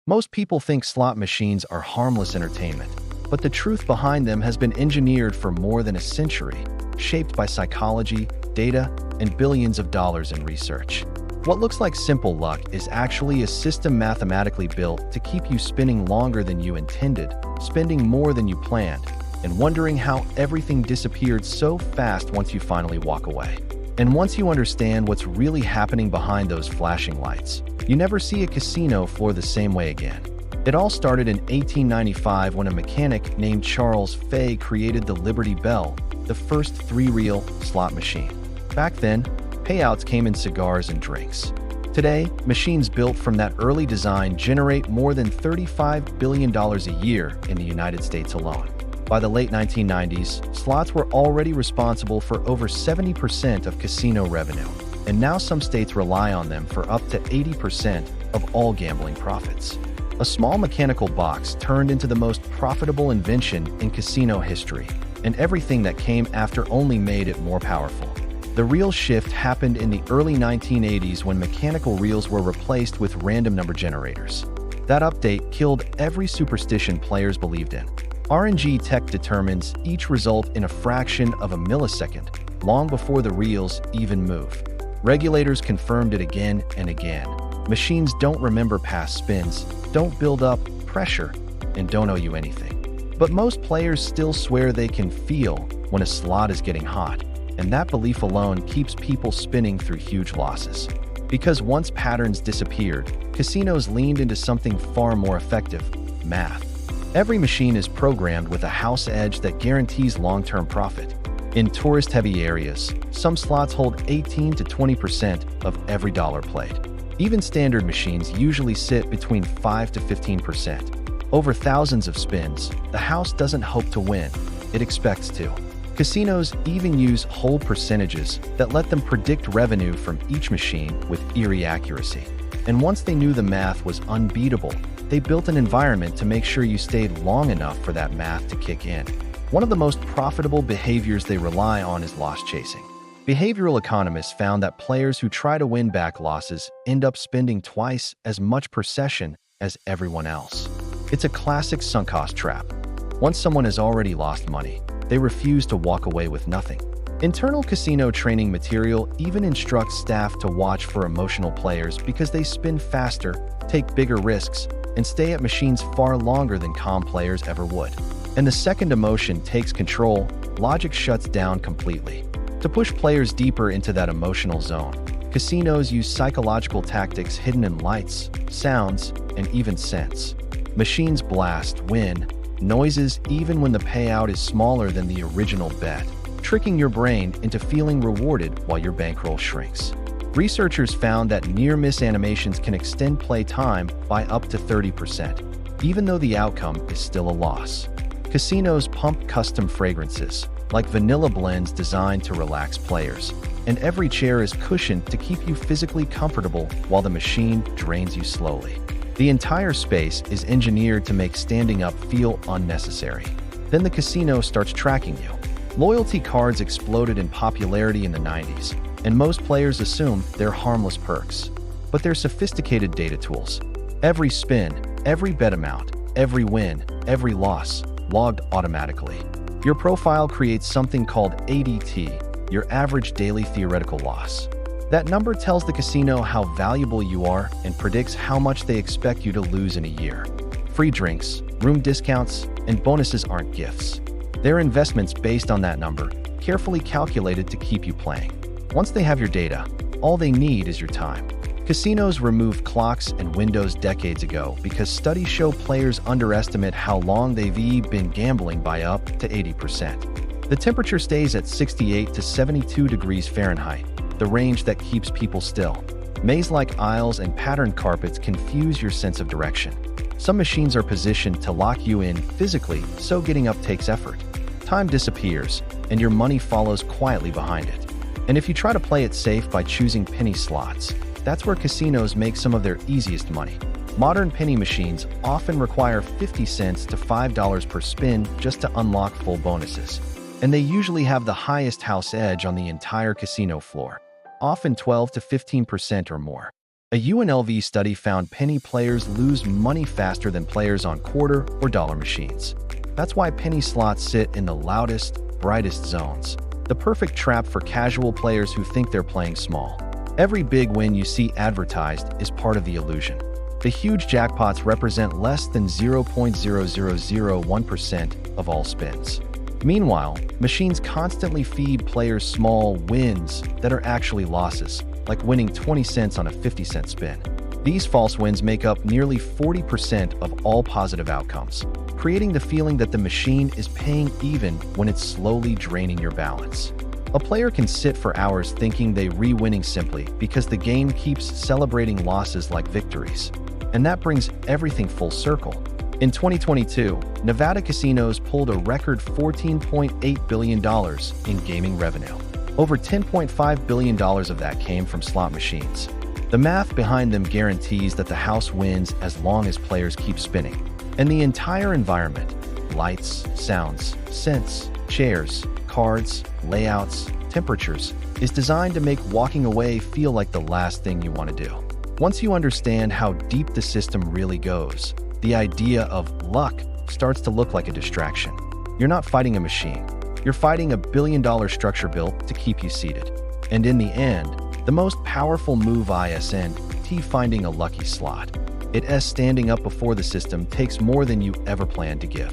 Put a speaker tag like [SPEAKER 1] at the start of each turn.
[SPEAKER 1] Most people think slot machines are harmless entertainment, but the truth behind them has been engineered for more than a century, shaped by psychology, data, and billions of dollars in research. What looks like simple luck is actually a system mathematically built to keep you spinning longer than you intended, spending more than you planned, and wondering how everything disappeared so fast once you finally walk away. And once you understand what's really happening behind those flashing lights, you never see a casino floor the same way again. It all started in 1895 when a mechanic named Charles Fay created the Liberty Bell, the first three-reel slot machine. Back then, payouts came in cigars and drinks. Today, machines built from that early design generate more than $35 billion a year in the United States alone. By the late 1990s, slots were already responsible for over 70% of casino revenue, and now some states rely on them for up to 80% of all gambling profits. A small mechanical box turned into the most profitable invention in casino history, and everything that came after only made it more powerful. The real shift happened in the early 1980s when mechanical reels were replaced with random number generators. That update killed every superstition players believed in. RNG tech determines each result in a fraction of a millisecond, long before the reels even move. Regulators confirmed it again and again. Machines don't remember past spins, don't build up pressure, and don't owe you anything. But most players still swear they can feel when a slot is getting hot, and that belief alone keeps people spinning through huge losses. Because once patterns disappeared, casinos leaned into something far more effective: math. Every machine is programmed with a house edge that guarantees long-term profit. In tourist-heavy areas, some slots hold 18 to 20% of every dollar played. Even standard machines usually sit between 5 to 15%. Over thousands of spins, the house doesn't hope to win, it expects to. Casinos even use hold percentages that let them predict revenue from each machine with eerie accuracy. And once they knew the math was unbeatable, they built an environment to make sure you stayed long enough for that math to kick in. One of the most profitable behaviors they rely on is loss chasing. Behavioral economists found that players who try to win back losses end up spending twice as much per session as everyone else. It's a classic sunk cost trap. Once someone has already lost money, they refuse to walk away with nothing. Internal casino training material even instructs staff to watch for emotional players because they spin faster, take bigger risks, and stay at machines far longer than calm players ever would. And the second emotion takes control, logic shuts down completely. To push players deeper into that emotional zone, casinos use psychological tactics hidden in lights, sounds, and even scents. Machines blast, win, noises even when the payout is smaller than the original bet, tricking your brain into feeling rewarded while your bankroll shrinks. Researchers found that near-miss animations can extend play time by up to 30%, even though the outcome is still a loss. Casinos pump custom fragrances, like vanilla blends designed to relax players, and every chair is cushioned to keep you physically comfortable while the machine drains you slowly. The entire space is engineered to make standing up feel unnecessary. Then the casino starts tracking you. Loyalty cards exploded in popularity in the 90s, and most players assume they're harmless perks. But they're sophisticated data tools. Every spin, every bet amount, every win, every loss, logged automatically. Your profile creates something called ADT, your average daily theoretical loss. That number tells the casino how valuable you are and predicts how much they expect you to lose in a year. Free drinks, room discounts, and bonuses aren't gifts. They're investments based on that number, carefully calculated to keep you playing. Once they have your data, all they need is your time. Casinos removed clocks and windows decades ago because studies show players underestimate how long they've been gambling by up to 80%. The temperature stays at 68 to 72 degrees Fahrenheit, the range that keeps people still. Maze-like aisles and patterned carpets confuse your sense of direction. Some machines are positioned to lock you in physically, so getting up takes effort. Time disappears, and your money follows quietly behind it. And if you try to play it safe by choosing penny slots, that's where casinos make some of their easiest money. Modern penny machines often require 50 cents to $5 per spin just to unlock full bonuses. And they usually have the highest house edge on the entire casino floor, often 12 to 15% or more. A UNLV study found penny players lose money faster than players on quarter or dollar machines. That's why penny slots sit in the loudest, brightest zones, the perfect trap for casual players who think they're playing small. Every big win you see advertised is part of the illusion. The huge jackpots represent less than 0.0001% of all spins. Meanwhile, machines constantly feed players small wins that are actually losses, like winning 20 cents on a 50-cent spin. These false wins make up nearly 40% of all positive outcomes, creating the feeling that the machine is paying even when it's slowly draining your balance. A player can sit for hours thinking they're winning simply because the game keeps celebrating losses like victories. And that brings everything full circle. In 2022, Nevada casinos pulled a record $14.8 billion in gaming revenue. Over $10.5 billion of that came from slot machines. The math behind them guarantees that the house wins as long as players keep spinning. And the entire environment, lights, sounds, scents, chairs, cards, layouts, temperatures, is designed to make walking away feel like the last thing you want to do. Once you understand how deep the system really goes, the idea of luck starts to look like a distraction. You're not fighting a machine. You're fighting a billion-dollar structure built to keep you seated. And in the end, the most powerful move isn't finding a lucky slot. It's standing up before the system takes more than you ever planned to give.